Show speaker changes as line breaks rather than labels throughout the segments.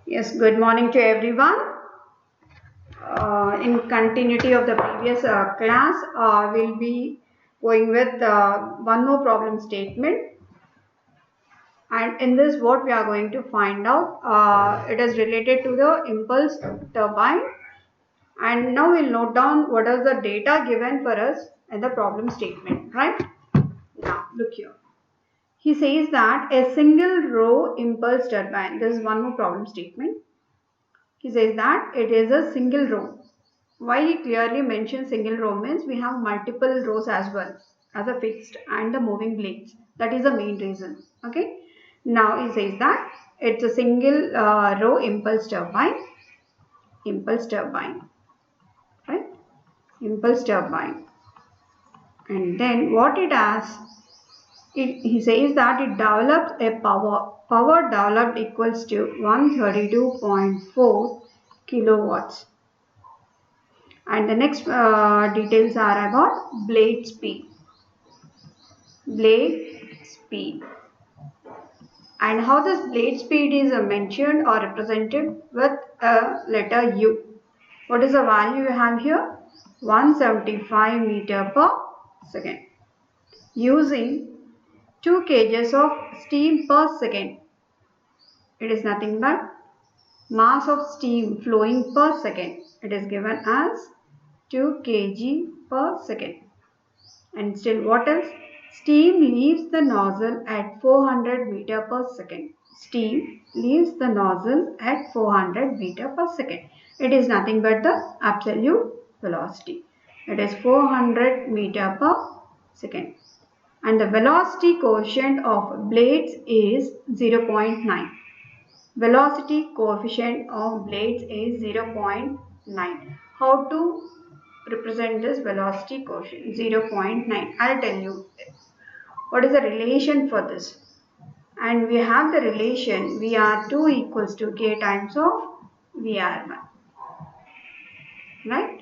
Yes, good morning to everyone. In continuity of the previous class, we'll be going with one more problem statement. And in this, what we are going to find out, it is related to the impulse turbine. And now we'll note down what is the data given for us in the problem statement, right? Now, look here. He says that a single row impulse turbine, this is one more problem statement. He says that it is a single row. Why he clearly mentions single row means we have multiple rows as well as a fixed and the moving blades. That is the main reason. Okay. Now he says that it's a single row impulse turbine. Impulse turbine. Right. Impulse turbine. And then what it has, he says that it develops a power developed equals to 132.4 kilowatts. And the next details are about blade speed. Blade speed. And how this blade speed is mentioned or represented with a letter U. What is the value you have here? 175 meter per second. Using 2 kgs of steam per second. It is nothing but mass of steam flowing per second. It is given as 2 kg per second. And still what else? Steam leaves the nozzle at 400 meter per second. Steam leaves the nozzle at 400 meter per second. It is nothing but the absolute velocity. It is 400 meter per second. And the velocity coefficient of blades is 0.9. Velocity coefficient of blades is 0.9. How to represent this velocity coefficient? 0.9. I'll tell you what is the relation for this. And we have the relation VR2 equals to K times of VR1. Right?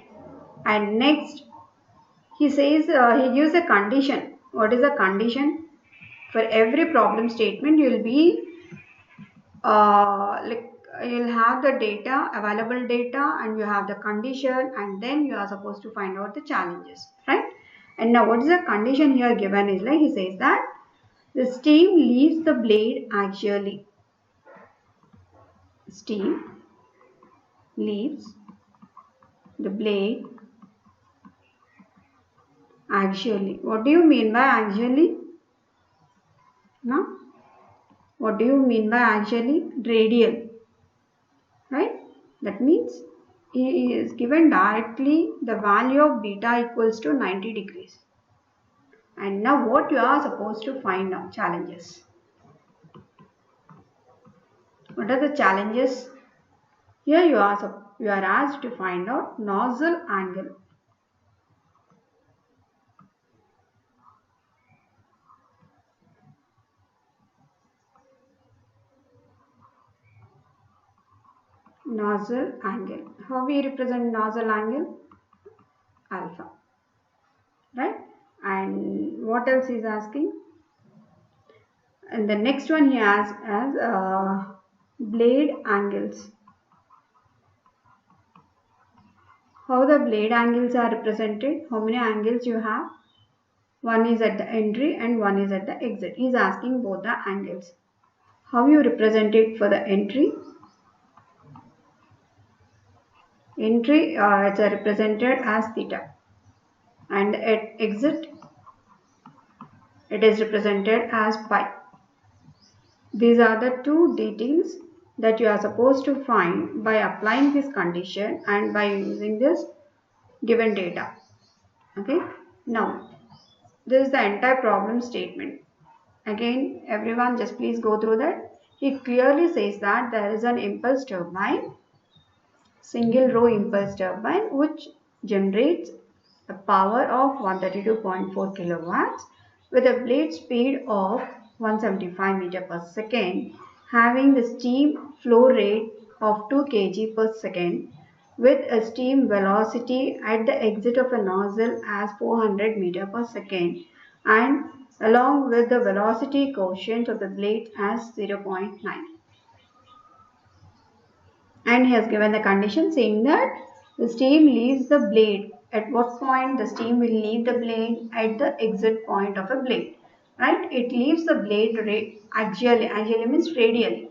And next, he says he gives a condition. What is the condition? For every problem statement, you will be you'll have the data, available data, and you have the condition, and then you are supposed to find out the challenges, right? And now what is the condition here given is like he says that the steam leaves the blade axially. Steam leaves the blade axially. What do you mean by axially? No? What do you mean by axially? Radial. Right? That means he is given directly the value of beta equals to 90 degrees. And now what you are supposed to find out? Challenges. What are the challenges? Here you are asked to find out nozzle angle. Nozzle angle. How we represent nozzle angle? Alpha. Right? And what else is asking? And the next one he asks as blade angles. How the blade angles are represented? How many angles you have? One is at the entry and one is at the exit. He is asking both the angles. How you represent it for the entry? Entry it's represented as theta. And at exit it is represented as pi. These are the two details that you are supposed to find by applying this condition and by using this given data. Okay. Now, this is the entire problem statement. Again, everyone just please go through that. He clearly says that there is an impulse turbine, single row impulse turbine, which generates a power of 132.4 kilowatts with a blade speed of 175 meter per second, having the steam flow rate of 2 kg per second with a steam velocity at the exit of a nozzle as 400 meter per second, and along with the velocity coefficient of the blade as 0.9. And he has given the condition saying that the steam leaves the blade. At what point the steam will leave the blade? At the exit point of a blade, right? It leaves the blade axially means radially.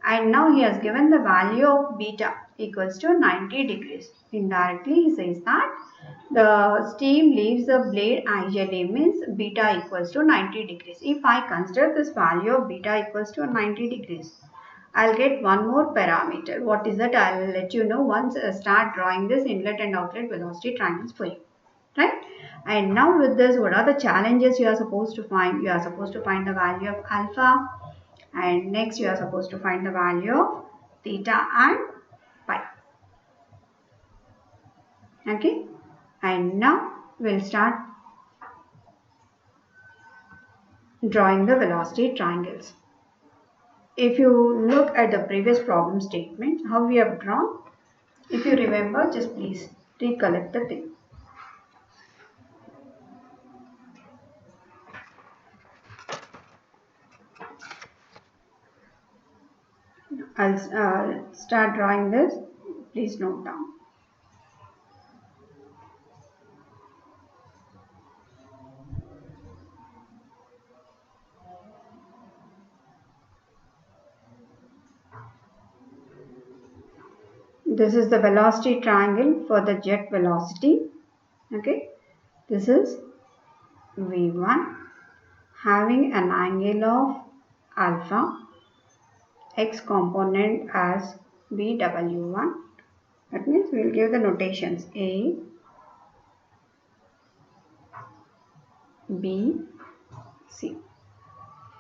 And now he has given the value of beta equals to 90 degrees. Indirectly he says that the steam leaves the blade axially means beta equals to 90 degrees. If I consider this value of beta equals to 90 degrees, I'll get one more parameter. What is that? I'll let you know once I start drawing this inlet and outlet velocity triangles for you. Right? And now with this, what are the challenges you are supposed to find? You are supposed to find the value of alpha, and next you are supposed to find the value of theta and pi. Okay? And now we'll start drawing the velocity triangles. If you look at the previous problem statement, how we have drawn, if you remember, just please recollect the thing. I'll start drawing this. Please note down. This is the velocity triangle for the jet velocity. Okay, this is V1 having an angle of alpha, x component as BW1. That means we will give the notations A, B, C.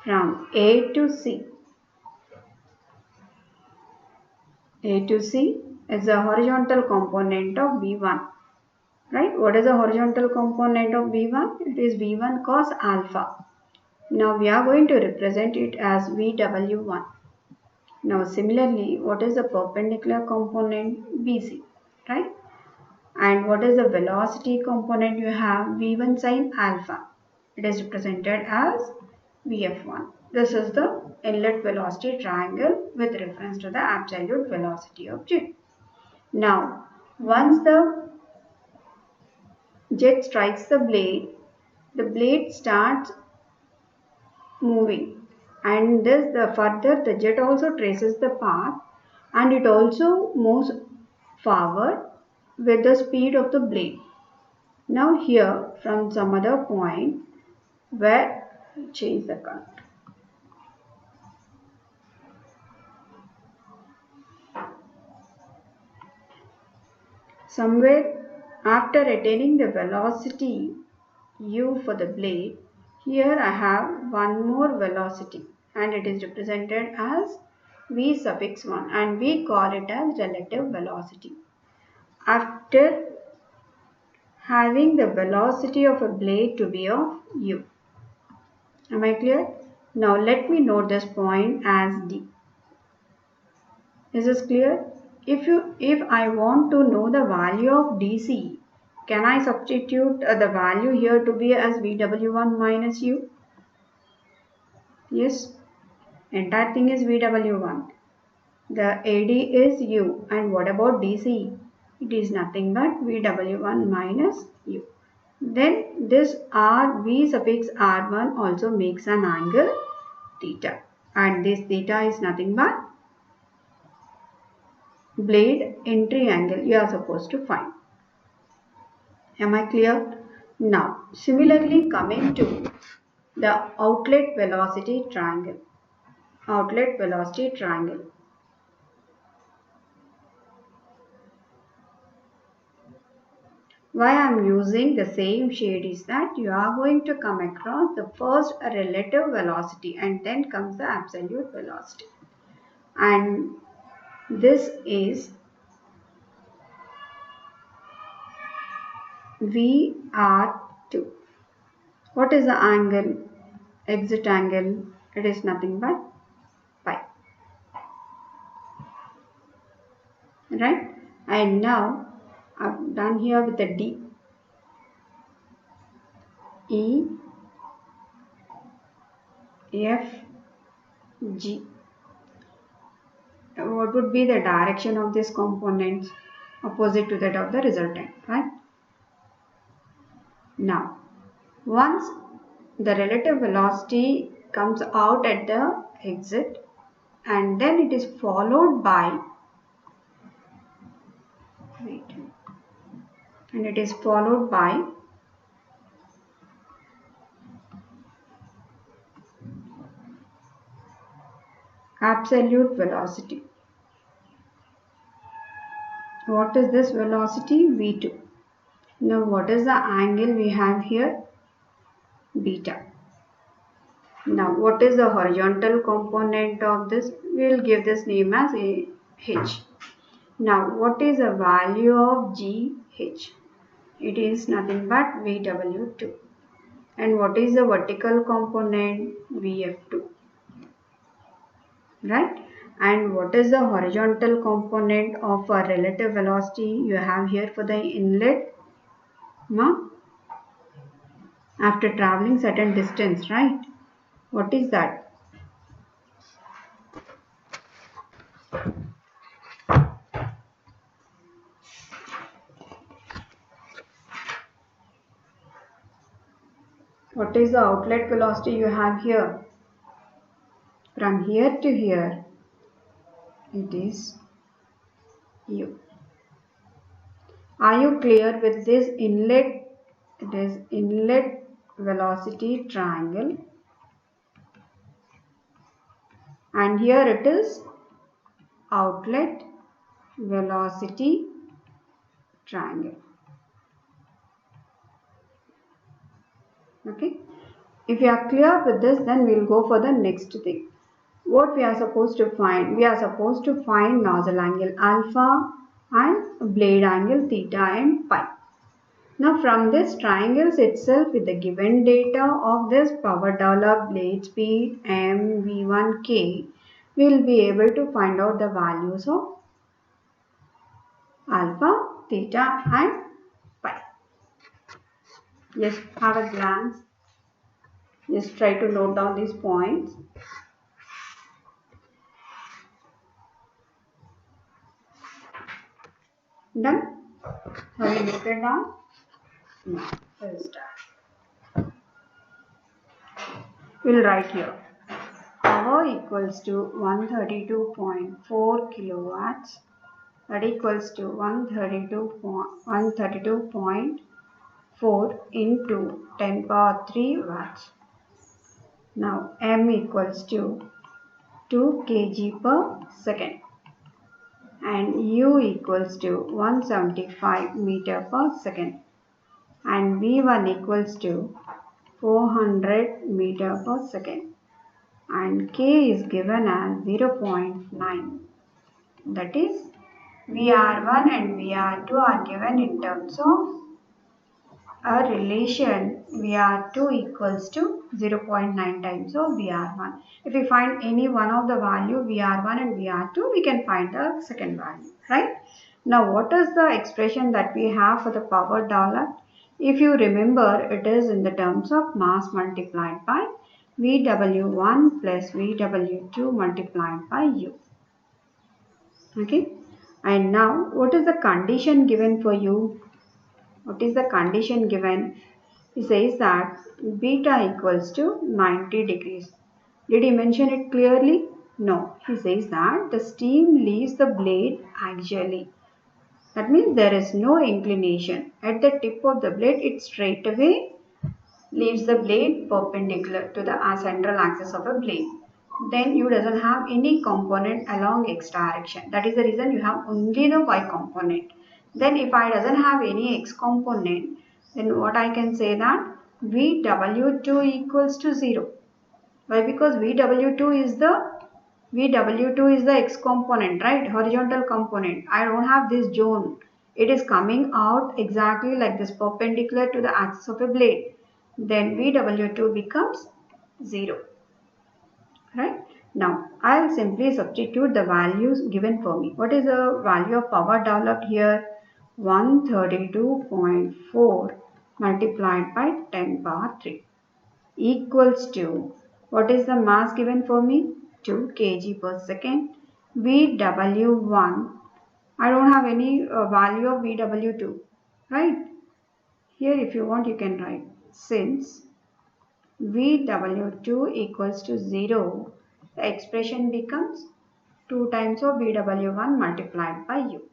From A to C. A to C is the horizontal component of V1. Right? What is the horizontal component of V1? It is V1 cos alpha. Now we are going to represent it as VW1. Now similarly, what is the perpendicular component? BC. Right? And what is the velocity component? You have V1 sin alpha. It is represented as VF1. This is the inlet velocity triangle with reference to the absolute velocity of jet. Now, once the jet strikes the blade starts moving, and further the jet also traces the path, and it also moves forward with the speed of the blade. Now here from some other point where change the color. Somewhere after attaining the velocity u for the blade, here I have one more velocity and it is represented as v suffix 1 and we call it as relative velocity. After having the velocity of a blade to be of u. Am I clear? Now let me note this point as D. Is this clear? If I want to know the value of DC, can I substitute the value here to be as VW1 minus U? Yes, entire thing is VW1. The AD is U, and what about DC? It is nothing but VW1 minus U. Then this R V suffix R1 also makes an angle theta, and this theta is nothing but blade entry angle you are supposed to find. Am I clear? Now, similarly coming to the outlet velocity triangle. Outlet velocity triangle. Why I am using the same shade is that you are going to come across the first relative velocity and then comes the absolute velocity. And this is VR2. What is the angle? Exit angle. It is nothing but pi. Right? And now I've done here with the D. E, F, G. What what would be the direction of these components? Opposite to that of the resultant, right? Now, once the relative velocity comes out at the exit, and then it is followed by absolute velocity. What is this velocity? V2. Now what is the angle we have here? Beta. Now what is the horizontal component of this? We will give this name as H. Now what is the value of GH? It is nothing but VW2. And what is the vertical component? VF2. Right? And what is the horizontal component of a relative velocity you have here for the inlet? After traveling certain distance, right? What is that? What is the outlet velocity you have here? From here to here, it is U. Are you clear with this inlet? It is inlet velocity triangle. And here it is outlet velocity triangle. Okay. If you are clear with this, then we will go for the next thing. What we are supposed to find? We are supposed to find nozzle angle alpha and blade angle theta and pi. Now from this triangles itself, with the given data of this power developed, blade speed, m, v1, k, we will be able to find out the values of alpha, theta and pi. Just have a glance. Just try to note down these points. Done? Have you noted down? Now, we'll start. We'll write here. Power equals to 132.4 kilowatts. That equals to 132.4 into 10 power 3 watts. Now M equals to 2 kg per second. And U equals to 175 meter per second. And V1 equals to 400 meter per second. And K is given as 0.9. That is, VR1 and VR2 are given in terms of a relation VR2 equals to 0.9 times of VR1. If we find any one of the value VR1 and VR2, we can find the second value, right? Now what is the expression that we have for the power developed? If you remember, it is in the terms of mass multiplied by VW1 plus VW2 multiplied by U. Okay. And now what is the condition given for you? What is the condition given? He says that beta equals to 90 degrees. Did he mention it clearly? No. He says that the steam leaves the blade axially. That means there is no inclination. At the tip of the blade, it straight away leaves the blade perpendicular to the central axis of a blade. Then you doesn't have any component along x direction. That is the reason you have only the y component. Then if I doesn't have any x component, then what I can say that VW2 equals to 0. Why? Because VW2 is the x component, right? Horizontal component. I don't have this zone. It is coming out exactly like this, perpendicular to the axis of a blade. Then VW2 becomes 0. Right? Now, I'll simply substitute the values given for me. What is the value of power developed here? 132.4 multiplied by 10 power 3 equals to, what is the mass given for me? 2 kg per second. VW1. I don't have any value of VW2, right? Here if you want you can write, since VW2 equals to 0, the expression becomes 2 times of VW1 multiplied by U.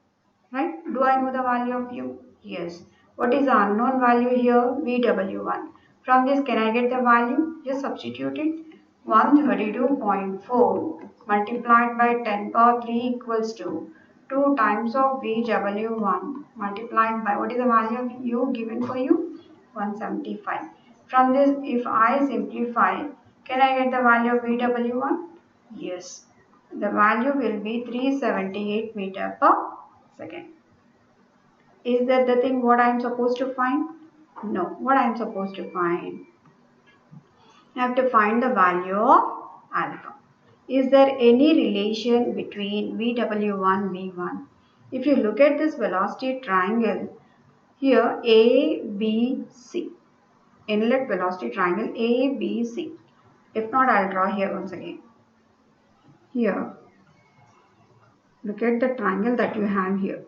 Right? Do I know the value of U? Yes. What is the unknown value here? VW1. From this, can I get the value? Just substitute it. 132.4 multiplied by 10 power 3 equals to 2 times of VW1 multiplied by, what is the value of U given for you? 175. From this, if I simplify, can I get the value of VW1? Yes. The value will be 378 meter per second. Is that the thing what I am supposed to find? No. What I am supposed to find? I have to find the value of alpha. Is there any relation between VW1, V1? If you look at this velocity triangle, here A, B, C. Inlet velocity triangle A, B, C. If not, I'll draw here once again. Here, look at the triangle that you have here.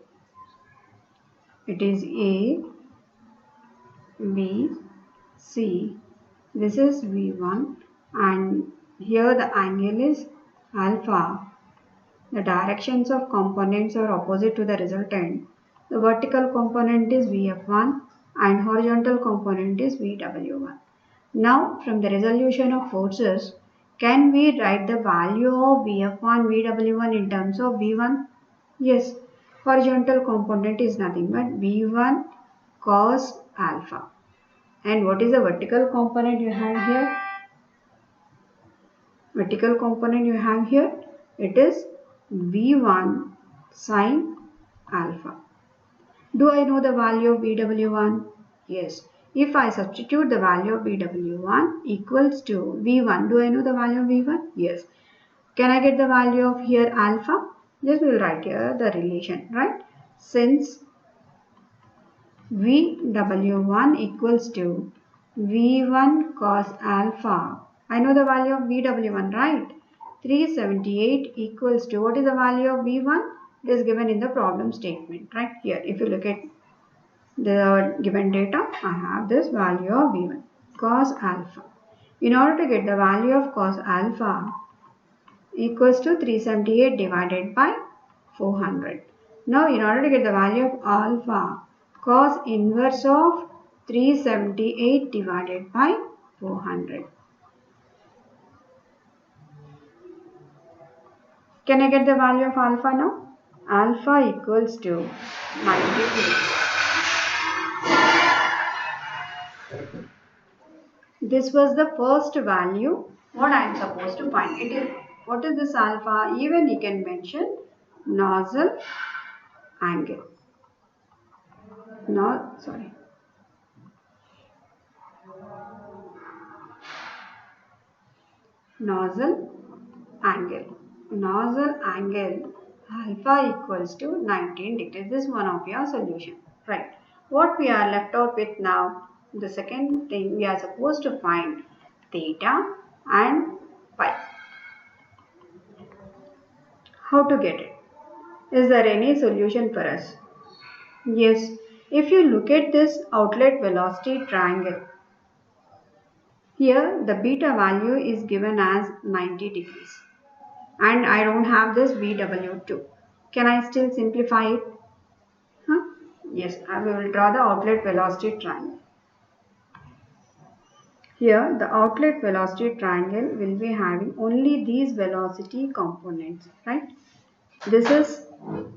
It is A, B, C. This is V1 and here the angle is alpha. The directions of components are opposite to the resultant. The vertical component is VF1 and horizontal component is VW1. Now from the resolution of forces, can we write the value of VF1, VW1 in terms of V1? Yes, horizontal component is nothing but V1 cos alpha. And what is the vertical component you have here? Vertical component you have here, it is V1 sin alpha. Do I know the value of VW1? Yes. If I substitute the value of VW1 equals to V1, do I know the value of V1? Yes. Can I get the value of here alpha? Just we will write here the relation, right? Since VW1 equals to V1 cos alpha. I know the value of VW1, right? 378 equals to, what is the value of V1? It is given in the problem statement, right? Here, if you look at the given data, I have this value of V1 cos alpha. In order to get the value of cos alpha equals to 378 divided by 400. Now, in order to get the value of alpha, cos inverse of 378 divided by 400. Can I get the value of alpha now? Alpha equals to 93. This was the first value what I am supposed to find. It is, what is this alpha? Even you can mention nozzle angle. Nozzle angle. Nozzle angle alpha equals to 19 degrees. This is one of your solution. Right. What we are left out with now, the second thing we are supposed to find theta and pi. How to get it? Is there any solution for us? Yes. If you look at this outlet velocity triangle, here the beta value is given as 90 degrees and I don't have this VW2. Can I still simplify it? Yes, I will draw the outlet velocity triangle. Here the outlet velocity triangle will be having only these velocity components, right? This is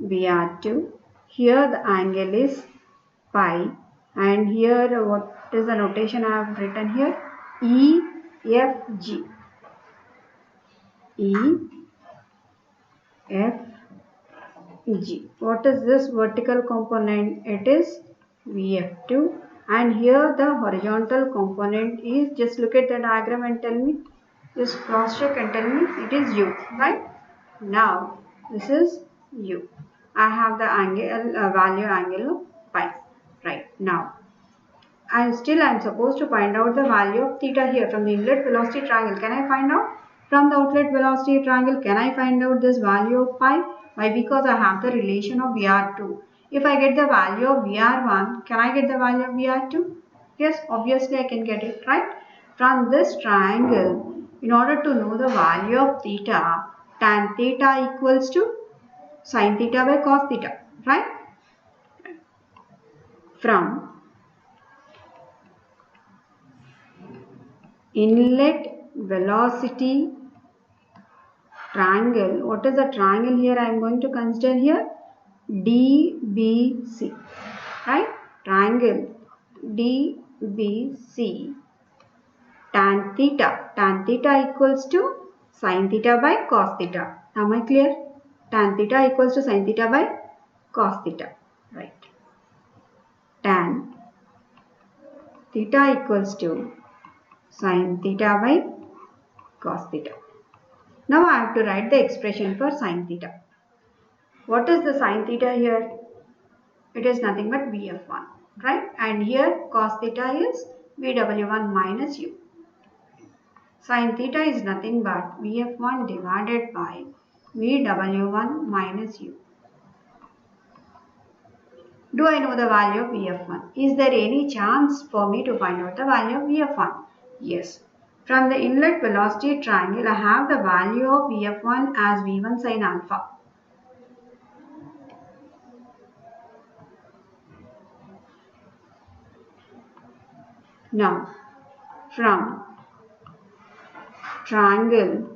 VR2. Here the angle is pi and here what is the notation I have written here? EFG. EFG. What is this vertical component? It is VF2 and here the horizontal component is, just look at the diagram and tell me, just cross check and tell me, it is U, right? Now this is U. I have the angle value angle of pi, right? Now I am supposed to find out the value of theta here from the inlet velocity triangle. Can I find out? From the outlet velocity triangle, can I find out this value of pi? Why? Because I have the relation of VR2. If I get the value of VR1, can I get the value of VR2? Yes, obviously I can get it, right? From this triangle, in order to know the value of theta, tan theta equals to sin theta by cos theta, right? From inlet velocity triangle, what is the triangle here I am going to consider here? DBC, right? Triangle DBC, tan theta equals to sin theta by cos theta. Am I clear? Tan theta equals to sin theta by cos theta, right? Tan theta equals to sin theta by cos theta. Now I have to write the expression for sin theta. What is the sin theta here? It is nothing but VF1, right? And here cos theta is VW1 minus U. Sin theta is nothing but VF1 divided by VW1 minus U. Do I know the value of VF1? Is there any chance for me to find out the value of VF1? Yes. From the inlet velocity triangle, I have the value of VF1 as V1 sin alpha. Now, from triangle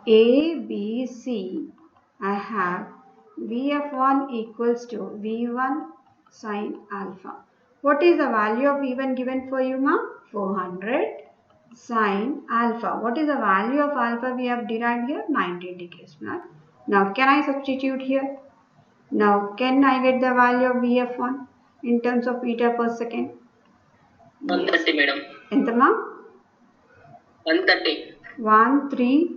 ABC, I have VF1 equals to V1 sin alpha. What is the value of V1 given for you, ma? 400 sin alpha. What is the value of alpha we have derived here? 90 degrees. Now, can I substitute here? Now, can I get the value of VF1 in terms of meter per second?
130, madam.
Entama?
130.
130.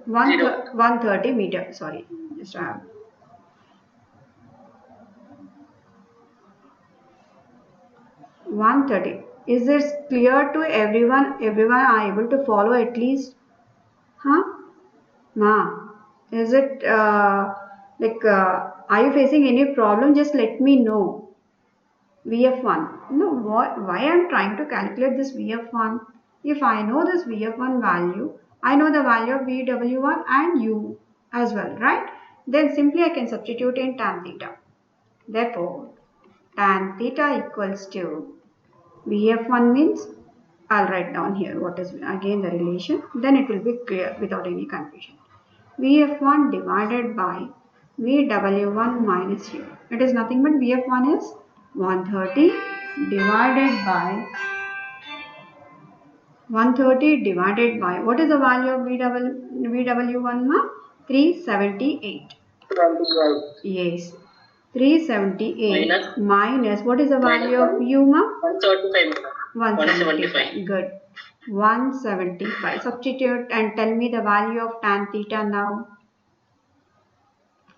130 meter. Sorry, just I have. $130. Is this clear to everyone? Everyone are able to follow at least? Huh? Ma, is it are you facing any problem? Just let me know. VF1. No, why I am trying to calculate this VF1? If I know this VF1 value, I know the value of VW1 and U as well, right? Then simply I can substitute in tan theta. Therefore, tan theta equals to VF1 means, I'll write down here what is again the relation, then it will be clear without any confusion. VF1 divided by VW1 minus U. It is nothing but VF1 is 130 divided by what is the value of VW1 ma? 378. Yes. 378 minus what is the value of U ma? 175. Good. 175. Substitute and tell me the value of tan theta now.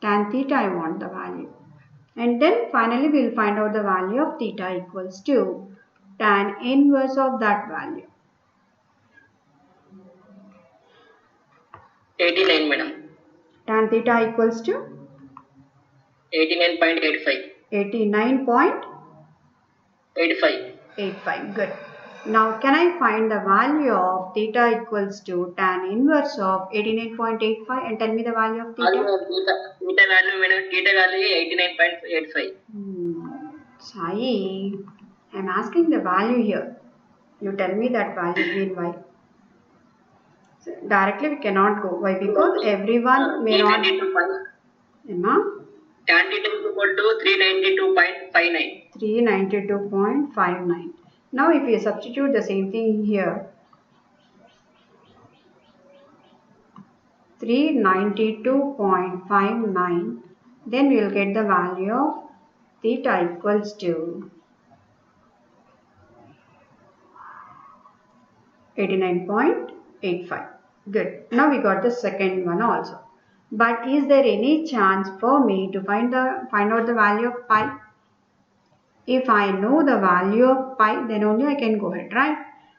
Tan theta I want the value. And then finally we will find out the value of theta equals to tan inverse of that value.
89, madam.
Tan theta equals to
89.85.
89.85. Good. Now can I find the value of theta equals to tan inverse of 89.85 and tell me the value of theta?
Theta value, madam. Theta value 89.85.
Sai, I am asking the value here. You tell me that value meanwhile. So directly we cannot go. Why? Because everyone may not. Emma?
Tan theta is equal to 392.59.
392.59. Now if you substitute the same thing here, 392.59, then we will get the value of theta equals to 89.85. Good. Now we got the second one also. But is there any chance for me to find out the value of pi? If I know the value of pi, then only I can go ahead, right?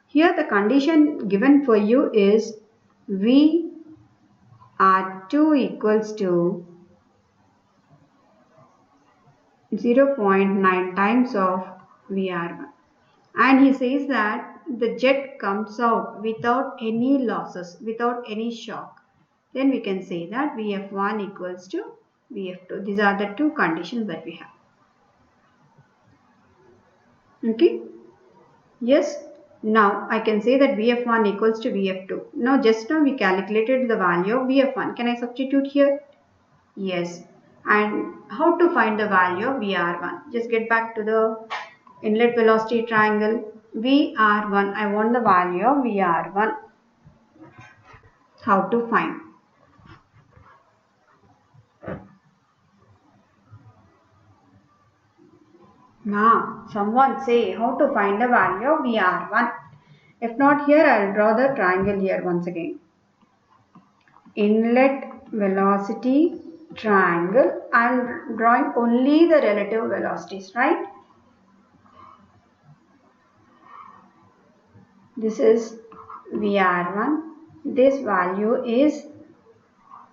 Here the condition given for you is VR2 equals to 0.9 times of VR1. And he says that the jet comes out without any losses, without any shock. Then we can say that VF1 equals to VF2. These are the two conditions that we have. Okay. Yes. Now I can say that VF1 equals to VF2. Now just now we calculated the value of VF1. Can I substitute here? Yes. And how to find the value of VR1? Just get back to the inlet velocity triangle. VR1. I want the value of VR1. How to find? Now, someone say how to find the value of VR1. If not here, I will draw the triangle here once again. Inlet velocity triangle. I am drawing only the relative velocities, right? This is VR1. This value is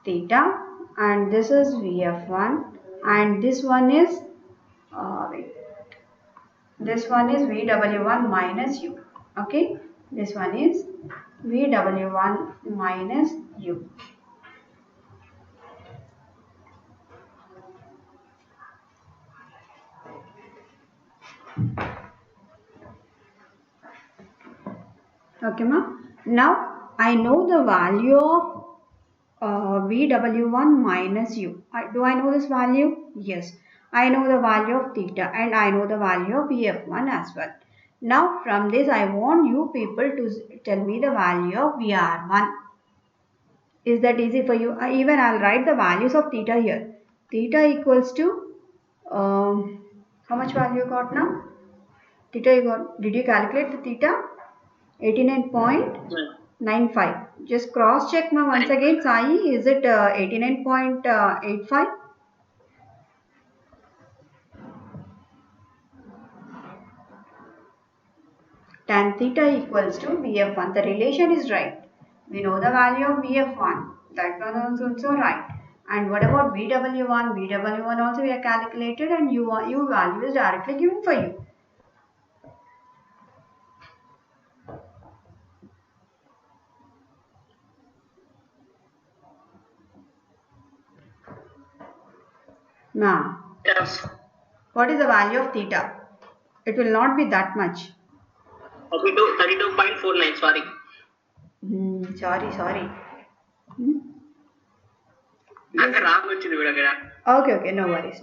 theta, and this is VF1, and this one is this one is VW1 minus U. Okay, this one is VW1 minus U. Okay, ma. Now I know the value of VW1 minus U. Do I know this value? Yes. I know the value of theta and I know the value of VF1 as well. Now from this I want you people to tell me the value of VR1. Is that easy for you? Even I'll write the values of theta here. Theta equals to how much value you got now? Theta you got. Did you calculate the theta? 89.95. Just cross check ma once again, Sai. Is it 89.85? Tan theta equals to VF1. The relation is right. We know the value of VF1. That one is also right. And what about VW1? VW1 also we have calculated, and U value is directly given for you. Now,
Yes.
what is the value of theta? It will not be that much.
32.49, sorry.
Sorry. Okay, no worries.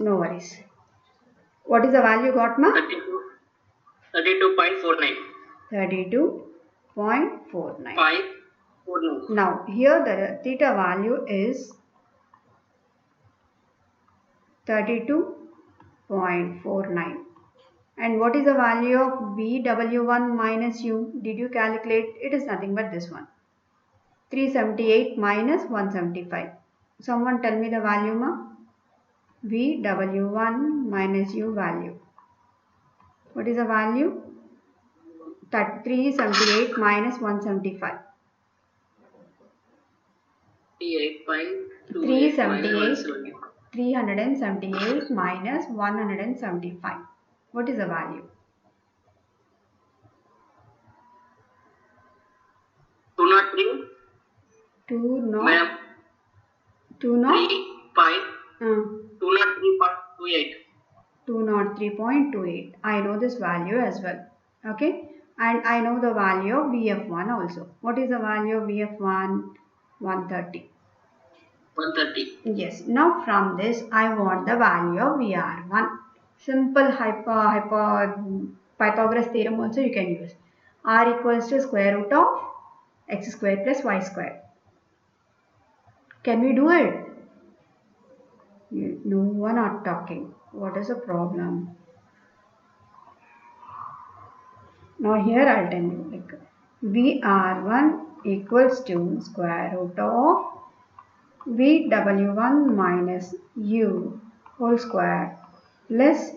What is the value got, ma?
32.49.
32.49.
549.
Now, here the theta value is 32.49. And what is the value of VW1 minus U? Did you calculate? It is nothing but this one. 378 minus 175. Someone tell me the value, ma? VW1 minus U value. What is the value? 378 minus 175. 378 minus 175. What is the value?
203.
203.28. I know this value as well. Okay. And I know the value of VF1 also. What is the value of VF1? 130.
130.
Yes. Now from this I want the value of VR1. Simple Pythagoras theorem also you can use. R equals to square root of x square plus y square. Can we do it? No one are talking. What is the problem? Now here I'll tell you, like VR1 equals to square root of VW1 minus U whole square plus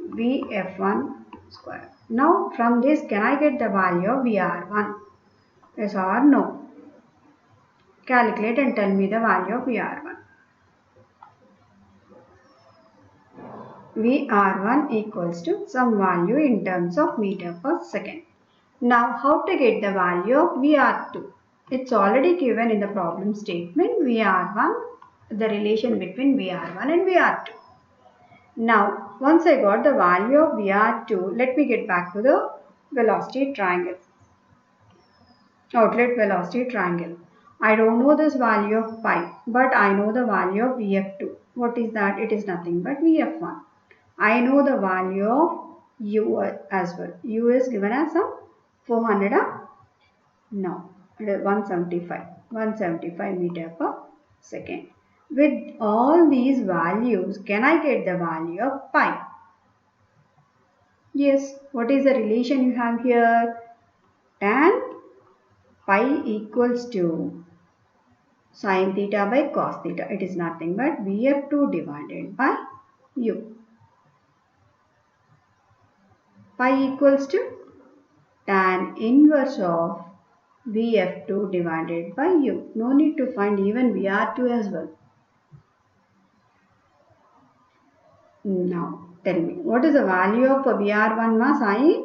VF1 square. Now from this can I get the value of VR1? Yes or no? Calculate and tell me the value of VR1. VR1 equals to some value in terms of meter per second. Now how to get the value of VR2? It's already given in the problem statement VR1, the relation between VR1 and VR2. Now once I got the value of VR2, let me get back to the velocity triangle. Outlet velocity triangle. I don't know this value of pi, but I know the value of VF2. What is that? It is nothing but VF1. I know the value of U as well. U is given as some 400, no, 175 meter per second. With all these values, can I get the value of pi? Yes, what is the relation you have here? Tan pi equals to sin theta by cos theta. It is nothing but VF2 divided by U. Pi equals to tan inverse of VF2 divided by U. No need to find even VR2 as well. Now tell me, what is the value of VR1 ma Sai?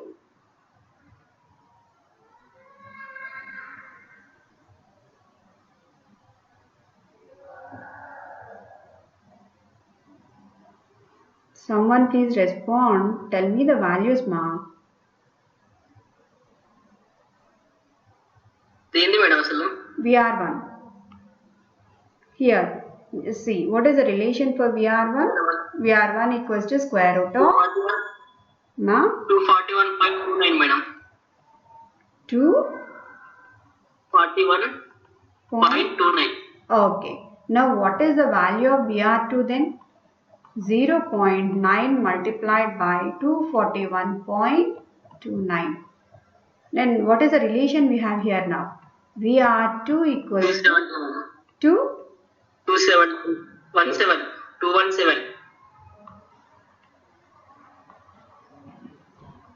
Someone please respond. Tell me the values ma. VR1. Here, see, what is the relation for VR1? VR1 equals to square root of
241.29 madam. 241.29.
Okay. Now what is the value of VR2 then? 0.9 multiplied by 241.29. Then what is the relation we have here now? VR2 equals to
217. 217.16.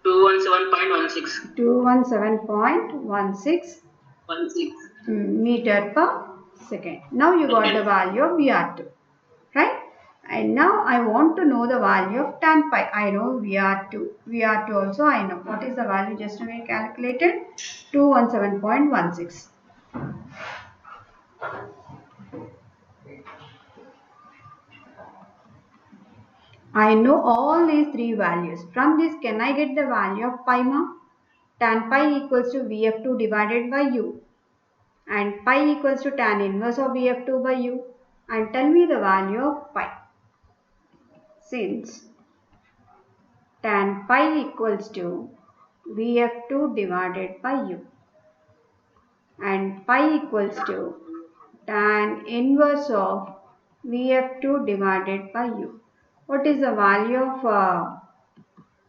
217.16 meter per second. Now you got the value of VR2, right? And now I want to know the value of tan pi. I know VR2. VR2 also I know. What is the value just to be calculated? 217.16. I know all these three values. From this, can I get the value of pi ma? Tan pi equals to VF2 divided by U. And pi equals to tan inverse of VF2 by U. And tell me the value of pi. Since tan pi equals to VF2 divided by U. And pi equals to tan inverse of VF2 divided by U. What is the value of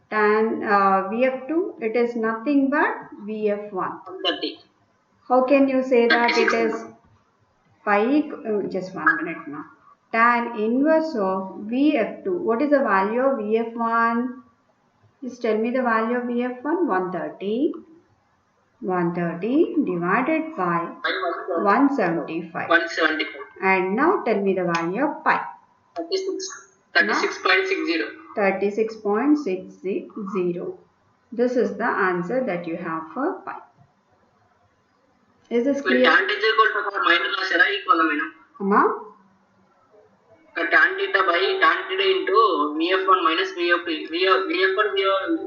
tan VF2? It is nothing but VF1. How can you say that it is pi? Just 1 minute now. Tan inverse of VF2. What is the value of VF1? Just tell me the value of VF1. 130. 130 divided by 175. And now tell me the value of pi.
36.60.
36.60. This is the answer that you have for pi. Is this clear?
Tan theta equal
Amma?
Tan theta by tan theta into VF1 minus VF2. VF1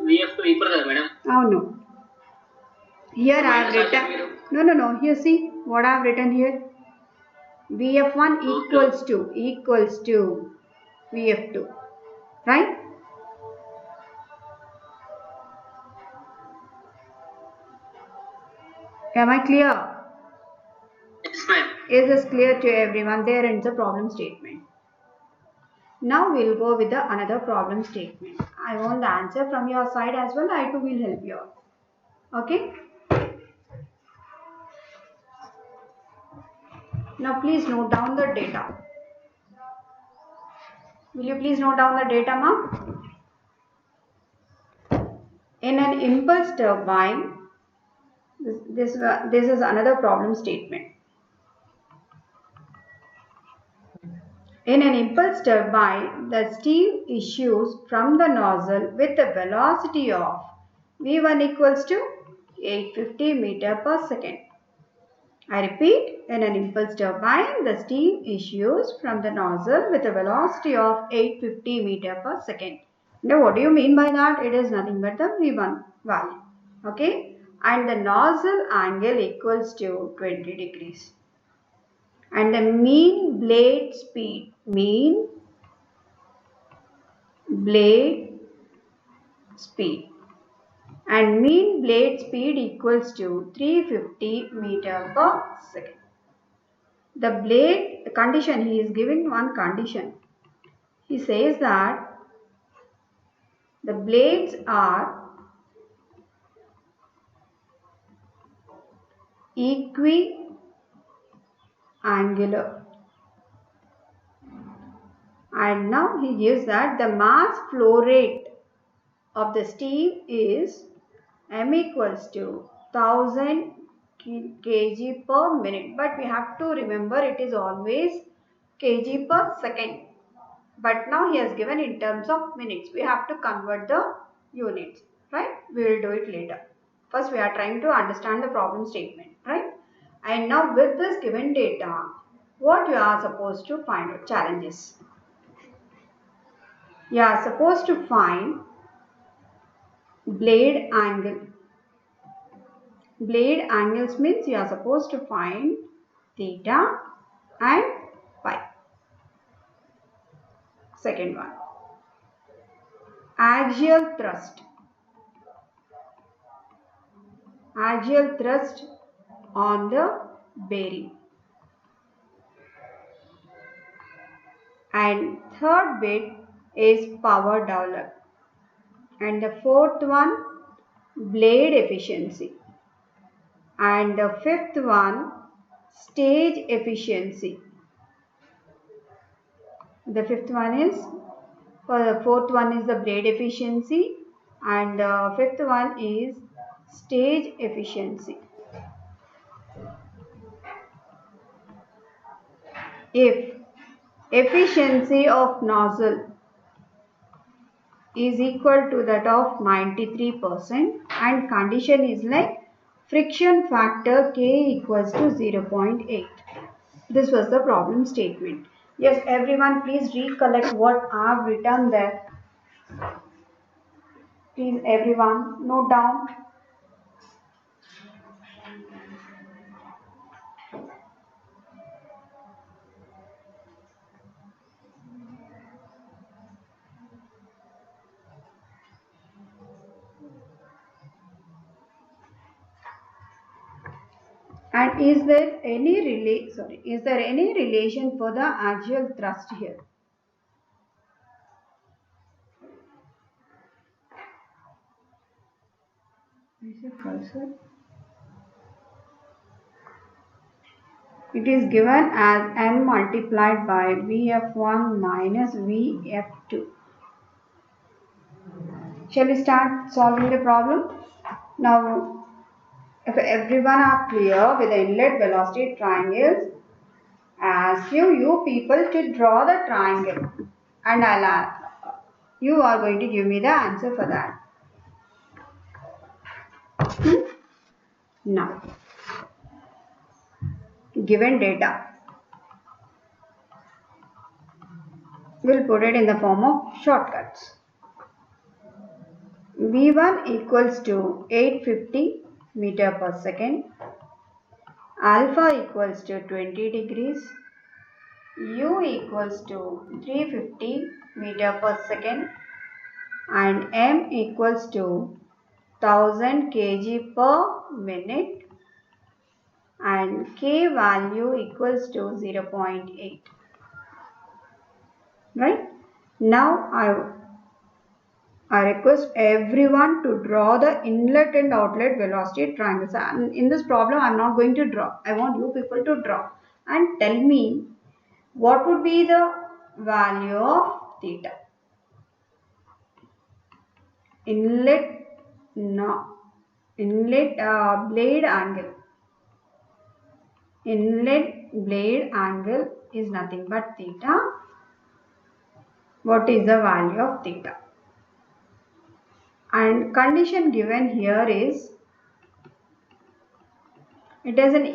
VF2 equal madam.
Oh no. Here I have written. No. Here see what I have written here. VF1 equals to VF2, right? Am I clear?
Yes, ma'am.
Is this clear to everyone? There ends the problem statement. Now we'll go with the another problem statement. I want the answer from your side as well. I too will help you out. Okay? Now please note down the data. Will you please note down the data, ma'am? In an impulse turbine, this is another problem statement. In an impulse turbine, the steam issues from the nozzle with a velocity of V1 equals to 850 meter per second. I repeat, in an impulse turbine, the steam issues from the nozzle with a velocity of 850 meter per second. Now, what do you mean by that? It is nothing but the V1 value. Okay, and the nozzle angle equals to 20 degrees. And the mean blade speed, and mean blade speed equals to 350 meter per second. The blade condition, he is giving one condition. He says that the blades are equiangular. And now he gives that the mass flow rate of the steam is m equals to 1000 kg per minute. But we have to remember it is always kg per second. But now he has given in terms of minutes. We have to convert the units, right? We will do it later. First we are trying to understand the problem statement, right? And now with this given data, what you are supposed to find out? Challenges. You are supposed to find blade angle. Blade angles means you are supposed to find theta and phi. Second one, axial thrust. Axial thrust on the bearing. And third bit is power developed. And the fourth one, blade efficiency. And the fifth one, stage efficiency. The fifth one is, the fourth one is the blade efficiency, and the fifth one is stage efficiency. If efficiency of nozzle is equal to that of 93% and condition is like friction factor K equals to 0.8. This was the problem statement. Yes, everyone please recollect what I have written there. Please everyone note down. And is there any relation for the axial thrust here? Is it cursor? It is given as m multiplied by Vf1 minus Vf2. Shall we start solving the problem? Now, if everyone are clear with the inlet velocity triangles, I ask you people to draw the triangle, and you are going to give me the answer for that. Now, given data, we'll put it in the form of shortcuts. V1 equals to 850 meter per second, alpha equals to 20 degrees, u equals to 350 meter per second, and m equals to 1000 kg per minute, and k value equals to 0.8. Right? Now I request everyone to draw the inlet and outlet velocity triangles. And in this problem, I am not going to draw. I want you people to draw and tell me what would be the value of theta. Inlet blade angle. Inlet blade angle is nothing but theta, what is the value of theta. And condition given here is it is an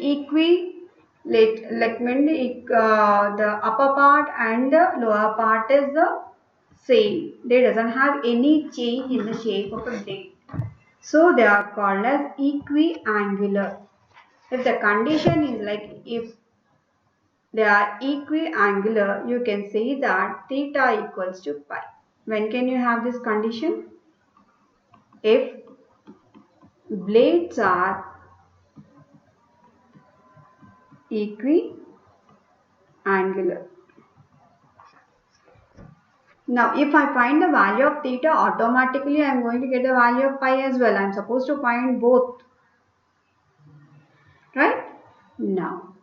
the upper part and the lower part is the same. They doesn't have any change in the shape of a blade. So they are called as equiangular. If the condition is like if they are equiangular, you can say that theta equals to pi. When can you have this condition? If blades are equiangular. Now, if I find the value of theta, automatically I am going to get the value of pi as well. I am supposed to find both. Right? Now,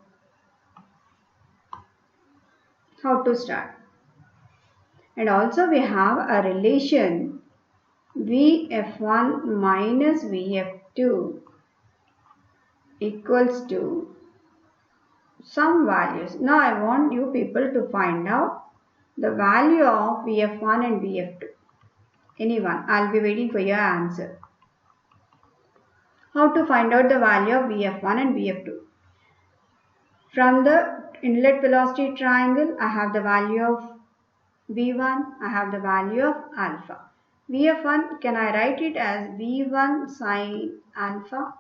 how to start? And also we have a relation Vf1 minus Vf2 equals to some values. Now I want you people to find out the value of Vf1 and Vf2. Anyone? I'll be waiting for your answer. How to find out the value of Vf1 and Vf2? From the inlet velocity triangle, I have the value of V1, I have the value of alpha. Vf1, can I write it as V1 sin alpha?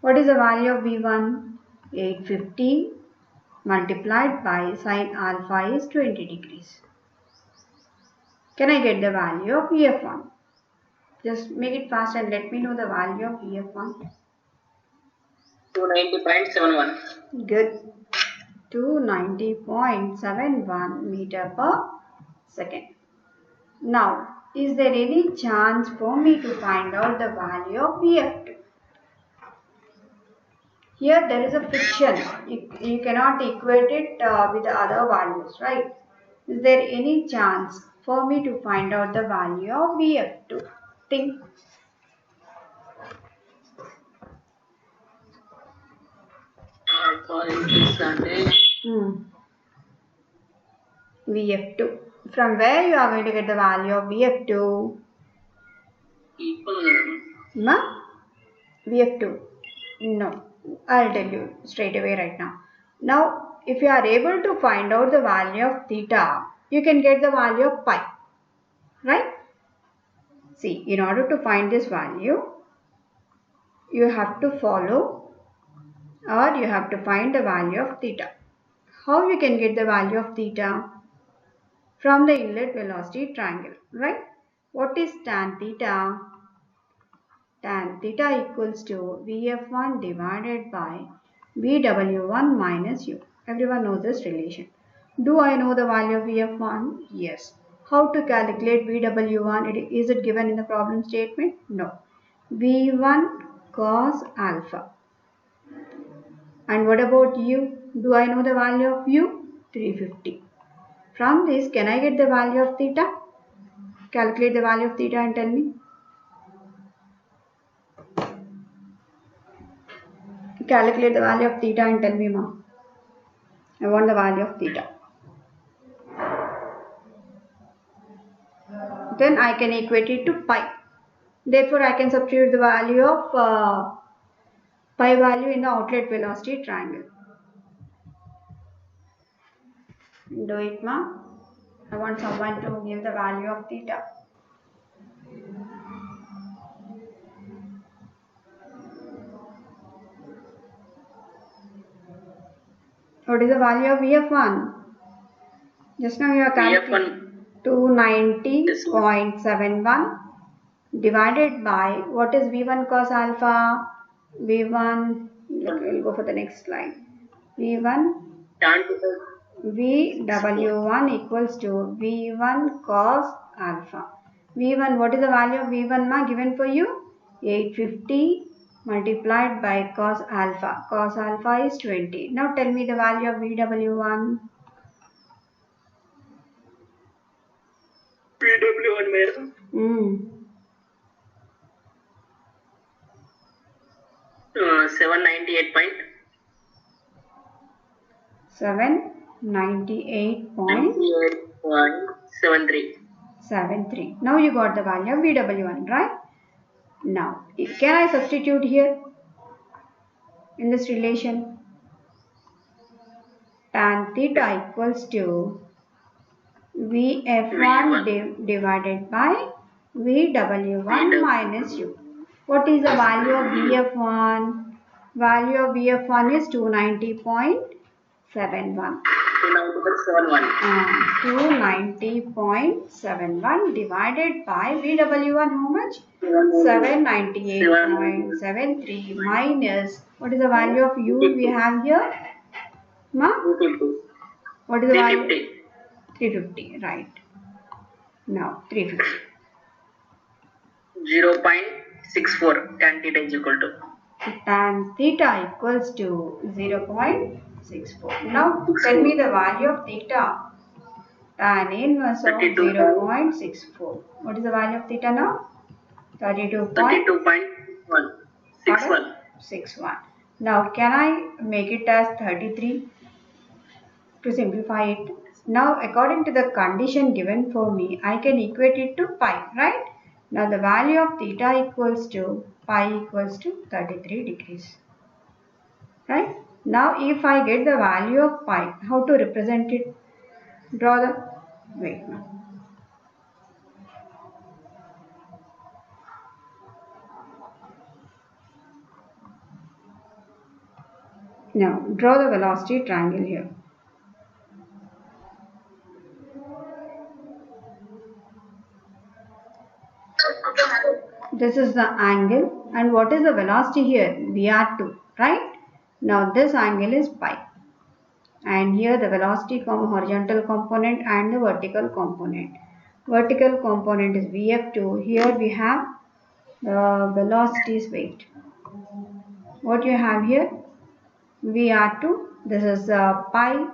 What is the value of V1? 850 multiplied by sin alpha is 20 degrees. Can I get the value of Vf1? Just make it fast and let me know the value of Vf1.
290.71.
Good. 290.71 meter per second. Now, is there any chance for me to find out the value of Vf2? Here there is a friction. You cannot equate it with the other values, right? Is there any chance for me to find out the value of Vf2? Think. Vf2. From where you are going to get the value of Vf2? Vf2. No. I'll tell you straight away right now. Now, if you are able to find out the value of theta, you can get the value of pi. Right? See, in order to find this value, you have to follow or you have to find the value of theta. How you can get the value of theta? From the inlet velocity triangle, right? What is tan theta? Tan theta equals to Vf1 divided by Vw1 minus u. Everyone knows this relation. Do I know the value of Vf1? Yes. How to calculate Vw1? Is it given in the problem statement? No. V1 cos alpha. And what about u? Do I know the value of u? 350. From this, can I get the value of theta? Calculate the value of theta and tell me. Calculate the value of theta and tell me, ma. I want the value of theta. Then I can equate it to pi. Therefore, I can substitute the value of pi value in the outlet velocity triangle. Do it, ma. I want someone to give the value of theta. What is the value of Vf1? Just now you are calculating 290.71 divided by what is V1 cos alpha? V1, we'll go for the next slide. V1 Vw1 equals to V1 cos alpha. V1, what is the value of V1 ma given for you? 850 multiplied by cos alpha. Cos alpha is 20. Now tell me the value of Vw1.
Vw1 मेरा 798.78.
73. Now you got the value of VW1, right? Now, can I substitute here in this relation? Tan theta equals to VF1 divided by VW1 minus U. What is the value of VF1? Value of VF1 is 290.71. 290.71 divided by VW1 how much? 798.73 minus, what is the value of U we have here? Ma? What is the value? 350, right. Now 350.
0.64 tan theta is equal to.
Tan theta equals to 0.64. Now tell me the value of theta. Tan inverse of 0.64. What is the value of theta now? 32.61. Now can I make it as 33 to simplify it? Now according to the condition given for me, I can equate it to pi, right? Now the value of theta equals to pi equals to 33 degrees. Right? Now if I get the value of pi, how to represent it? Draw the, wait. Now draw the velocity triangle here. This is the angle, and what is the velocity here? VR2, right? Now this angle is pi, and here the velocity horizontal component and the vertical component. Vertical component is VF2. Here we have the velocity's weight. What you have here? VR2. This is pi,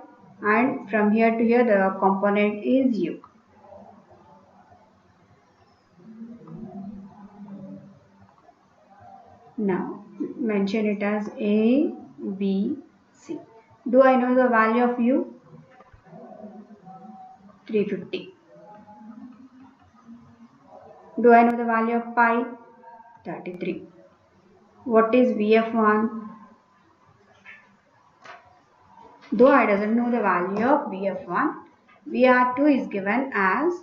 and from here to here the component is U. Now mention it as A, B, C. Do I know the value of U? 350. Do I know the value of pi? 33. What is VF1? Though I doesn't know the value of VF1, VR2 is given as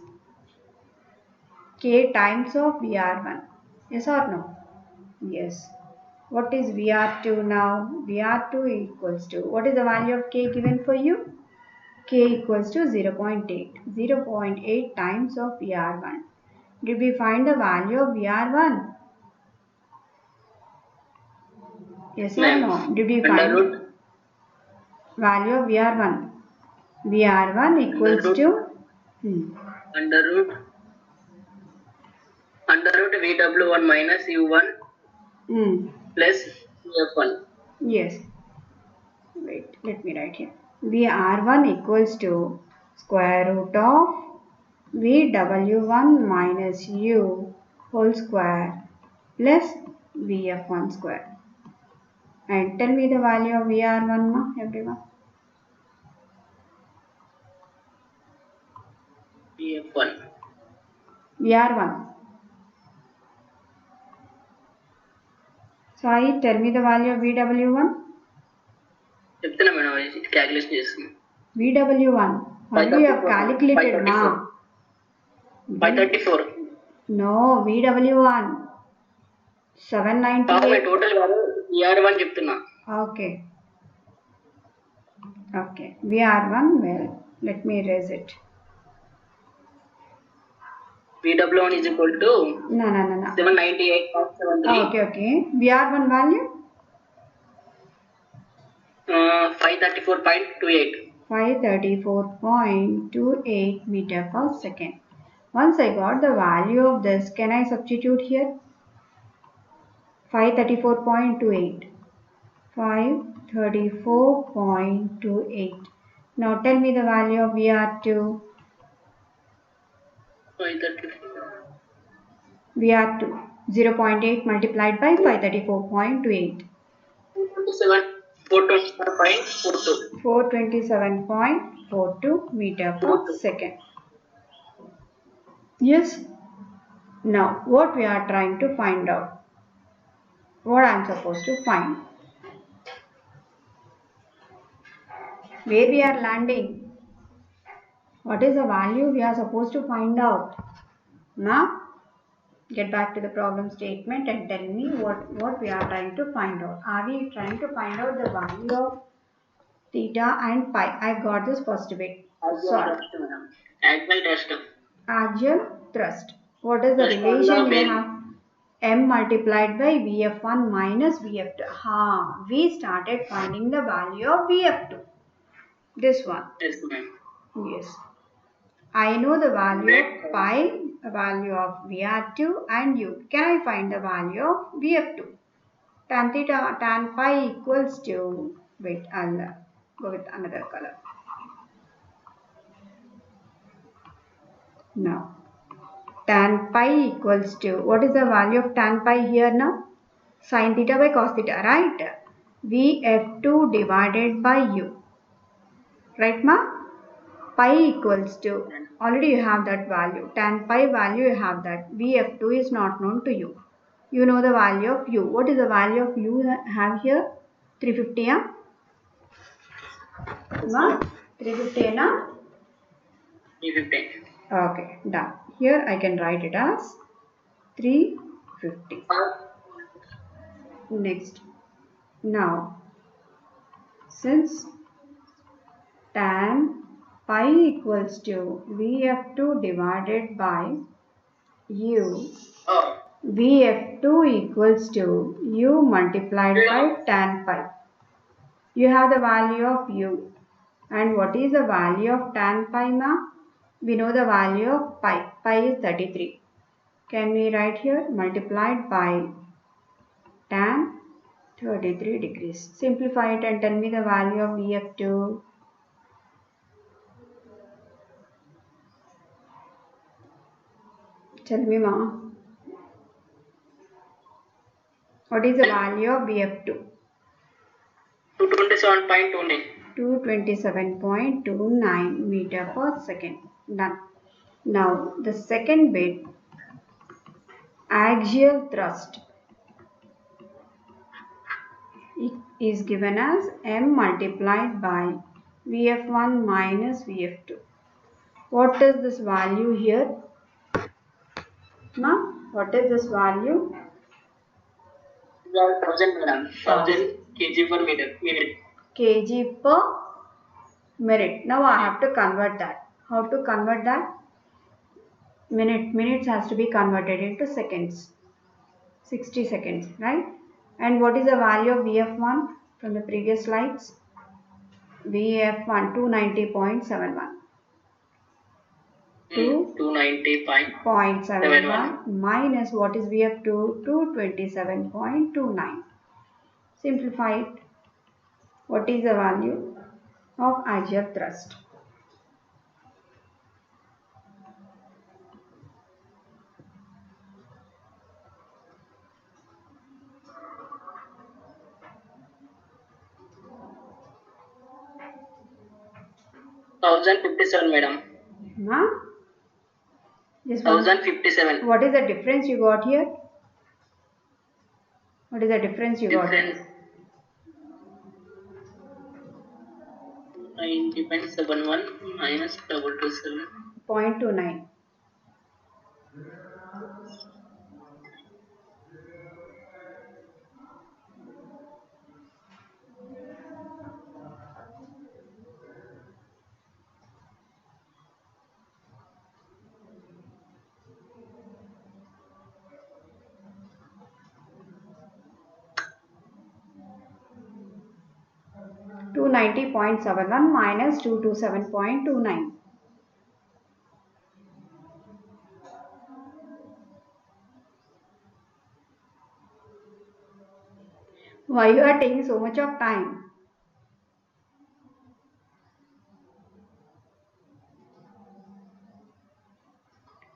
K times of VR1. Yes or no? Yes. What is VR2 now? VR2 equals to, what is the value of K given for you? K equals to 0.8. 0.8 times of VR1. Did we find the value of VR1? Yes or no? Did we find value of VR1? VR1 equals to
under root VW1 minus U1 plus VF1.
Yes. Wait, let me write here. VR1 equals to square root of VW1 minus U whole square plus VF1 square. And tell me the value of VR1 now, everyone. VR1. Sai, tell me the value of VW1. VW1. How do you have calculated now?
534.
No, VW1. 798.
Total VR1 చెప్తున్నా.
Okay. Okay. VR1, well, let me erase it.
VW1 is equal to
No.
798.73.
Okay. VR1 value?
534.28.
534.28 meter per second. Once I got the value of this, can I substitute here? 534.28. 534.28. Now tell me the value of VR2.
534.
VR2. 0.8 multiplied by 534.28. 427.42 meter per second. Yes. Now what we are trying to find out, what I am supposed to find, where we are landing, what is the value we are supposed to find out. Now get back to the problem statement and tell me what we are trying to find out. Are we trying to find out the value of theta and pi? I got this first bit. Sorry.
Axial thrust.
Axial thrust. What is the relation we have? M multiplied by Vf1 minus Vf2. We started finding the value of Vf2. This one.
Yes, ma'am.
Yes. I know the value of pi, the value of Vr2 and U. Can I find the value of Vf2? Tan theta, tan pi equals to, wait, I'll go with another color. Now, tan pi equals to, what is the value of tan pi here now? Sin theta by cos theta, right? Vf2 divided by U. Right, ma? Pi equals to, already you have that value. Tan pi value you have that. Vf2 is not known to you. You know the value of U. What is the value of U have here? 350, yeah? Ma? 350, na?
350.
Okay, done. Here I can write it as 350. Next. Now, since tan pi equals to Vf2 divided by U, Vf2 equals to U multiplied by tan pi. You have the value of U. And what is the value of tan pi, ma? We know the value of pi. Pi is 33. Can we write here? Multiplied by tan 33 degrees. Simplify it and tell me the value of Vf2. Tell me, ma. What is the value of Vf2?
227.29.
227.29 meter per second. Done. Now, the second bit, axial thrust, is given as M multiplied by Vf1 minus Vf2. What is this value here? Ma, what is this value?
1000, madam. 1000 kg per minute.
Kg per minute. Now I have to convert that. How to convert that? Minutes has to be converted into seconds. 60 seconds, right? And what is the value of Vf1 from the previous slides? Vf1 290.71. 290.71 minus what is Vf2? 227.29. Simplify it. What is the value of axial thrust?
$1,057, madam.
Huh? Yes,
1,057.
What is the difference you got here? What is the difference you got here?
90.71 minus 227.
0.29. $290.71 minus 227.29. Why you are taking so much of time?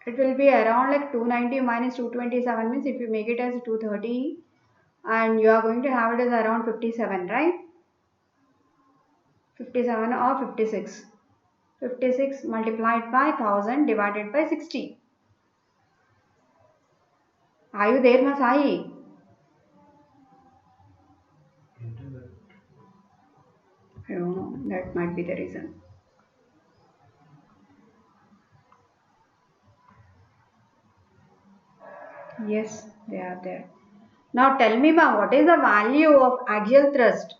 It will be around like 290 minus 227 means if you make it as 230 and you are going to have it as around 57, right? 57 or 56. 56 multiplied by 1000 divided by 60. Are you there, Masai? I don't know. That might be the reason. Yes, they are there. Now tell me, ma, what is the value of axial thrust?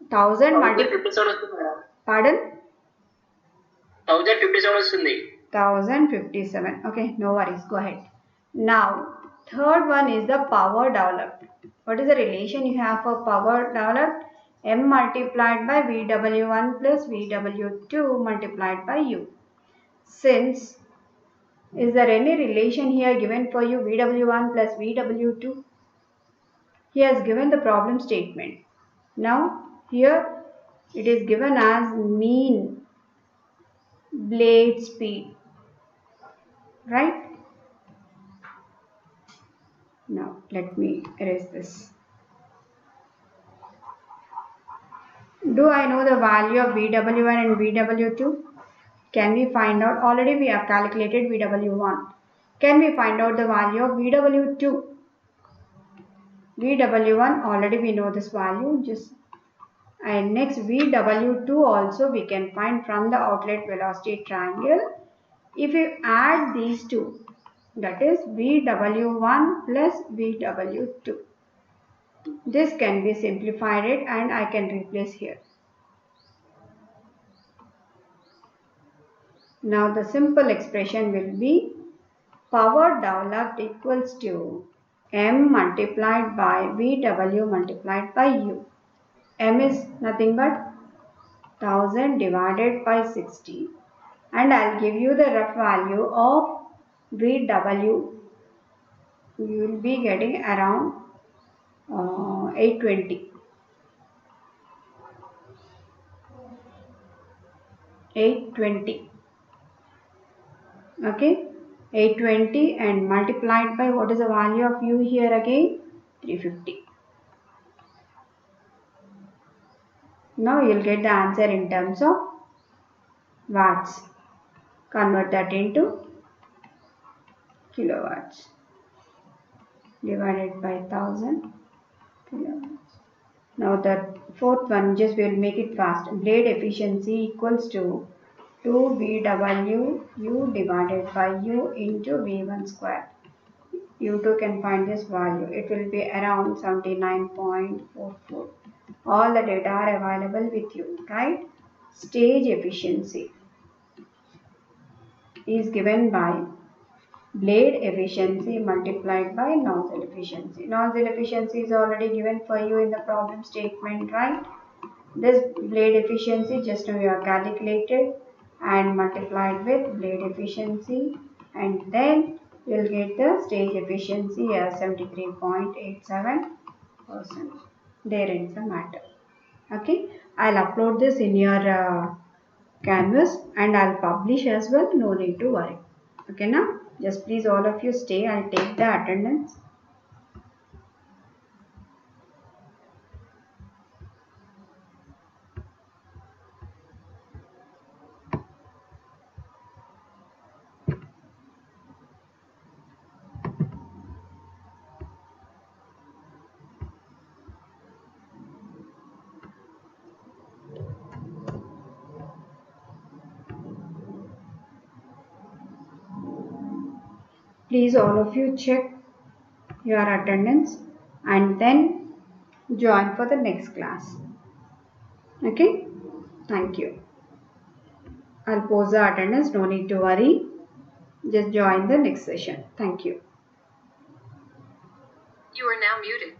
1000 multiplied.
1057 వస్తుంది madam.
Pardon?
1057 వస్తుంది.
1057. Okay, no worries. Go ahead. Now, third one is the power developed. What is the relation you have for power developed? M multiplied by VW1 plus VW2 multiplied by U. Since, is there any relation here given for you VW1 plus VW2? He has given the problem statement. Now, here it is given as mean blade speed, right? Now let me erase this. Do I know the value of VW1 and VW2? Can we find out? Already we have calculated VW1. Can we find out the value of VW2? VW1 already we know this value. And next VW2 also we can find from the outlet velocity triangle. If you add these two, that is VW1 plus VW2. This can be simplified and I can replace here. Now the simple expression will be power developed equals to M multiplied by VW multiplied by U. M is nothing but 1000 divided by 60. And I'll give you the rough value of VW. You will be getting around 820. 820. Okay, 820 and multiplied by what is the value of U here again? 350. Now you'll get the answer in terms of watts. Convert that into kilowatts. Divided by 1000 kilowatts. Now the fourth one, just we'll make it fast. Blade efficiency equals to 2VW U divided by U into V1 square. You too can find this value. It will be around 79.44. All the data are available with you, right? Stage efficiency is given by blade efficiency multiplied by nozzle efficiency. Nozzle efficiency is already given for you in the problem statement, right? This blade efficiency just now you have calculated and multiplied with blade efficiency, and then you will get the stage efficiency as 73.87%. There ends the matter. Okay, I'll upload this in your Canvas and I'll publish as well. No need to worry. Okay, now just please all of you stay. I'll take the attendance. Please all of you check your attendance and then join for the next class. Okay, thank you. I'll post the attendance, no need to worry. Just join the next session. Thank you.
You are now muted.